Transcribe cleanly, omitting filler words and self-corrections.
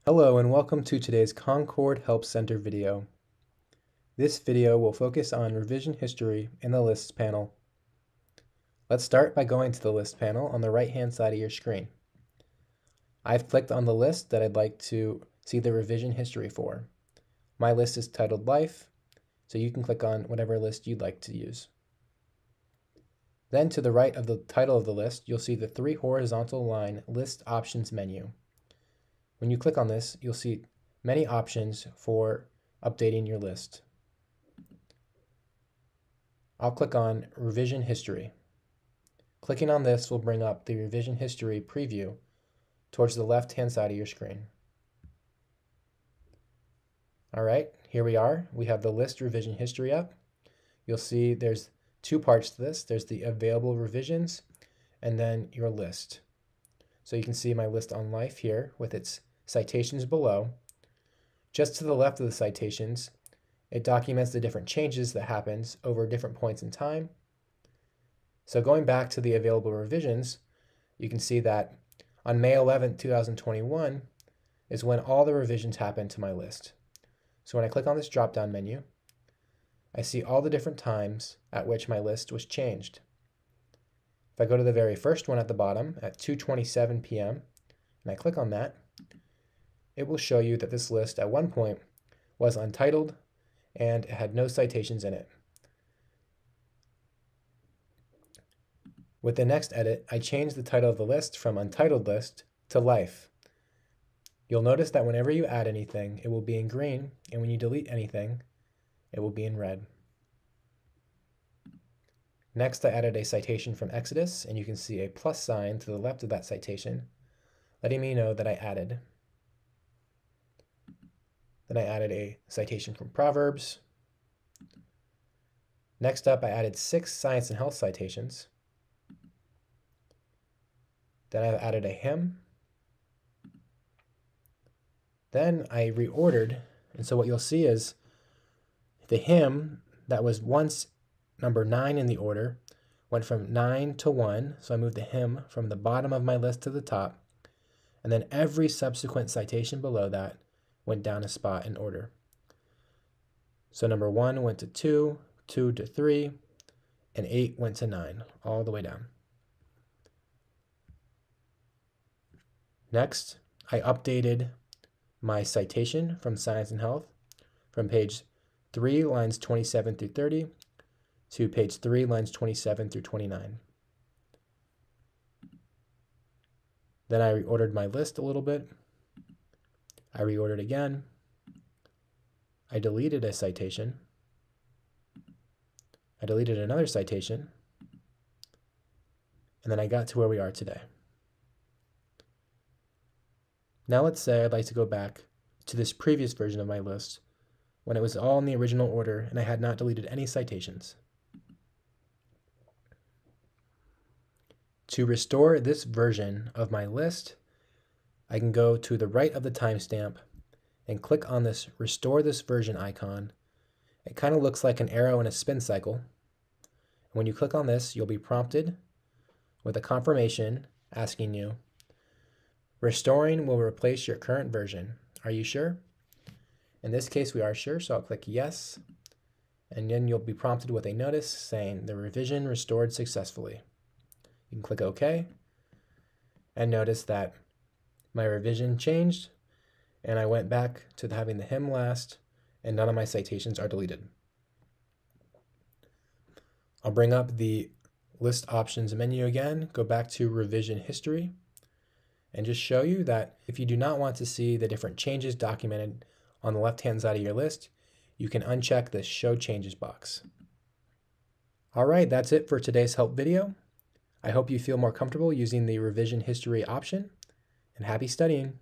Hello and welcome to today's Concord Help Center video. This video will focus on revision history in the Lists panel. Let's start by going to the List panel on the right-hand side of your screen. I've clicked on the list that I'd like to see the revision history for. My list is titled Life, so you can click on whatever list you'd like to use. Then to the right of the title of the list, you'll see the three horizontal line List Options menu. When you click on this, you'll see many options for updating your list. I'll click on Revision History. Clicking on this will bring up the Revision History preview towards the left-hand side of your screen. All right, here we are. We have the list revision history up. You'll see there's two parts to this. There's the available revisions and then your list. So you can see my list on Life here with its citations below. Just to the left of the citations, it documents the different changes that happens over different points in time. So going back to the available revisions, you can see that on May 11, 2021 is when all the revisions happened to my list. So when I click on this drop-down menu, I see all the different times at which my list was changed. If I go to the very first one at the bottom at 2:27 p.m. and I click on that, it will show you that this list at one point was untitled and it had no citations in it. With the next edit, I changed the title of the list from Untitled List to Life. You'll notice that whenever you add anything, it will be in green, and when you delete anything, it will be in red. Next, I added a citation from Exodus, and you can see a plus sign to the left of that citation, letting me know that I added. Then I added a citation from Proverbs. Next up, I added 6 science and health citations. Then I added a hymn. Then I reordered, and so what you'll see is the hymn that was once number 9 in the order went from 9 to 1, so I moved the hymn from the bottom of my list to the top, and then every subsequent citation below that went down a spot in order. So number 1 went to 2, 2 to 3, and 8 went to 9, all the way down. Next, I updated my citation from Science and Health from page 3, lines 27 through 30, to page 3, lines 27 through 29. Then I reordered my list a little bit. I reordered again. I deleted a citation. I deleted another citation. And then I got to where we are today. Now let's say I'd like to go back to this previous version of my list when it was all in the original order and I had not deleted any citations. To restore this version of my list, I can go to the right of the timestamp and click on this Restore This Version icon. It kind of looks like an arrow in a spin cycle. When you click on this, you'll be prompted with a confirmation asking you, restoring will replace your current version. Are you sure? In this case, we are sure, so I'll click yes. And then you'll be prompted with a notice saying the revision restored successfully. You can click OK and notice that my revision changed and I went back to having the hymn last and none of my citations are deleted. I'll bring up the List Options menu again, go back to Revision History, and just show you that if you do not want to see the different changes documented on the left-hand side of your list, you can uncheck the Show Changes box. All right, that's it for today's help video. I hope you feel more comfortable using the Revision History option, and happy studying!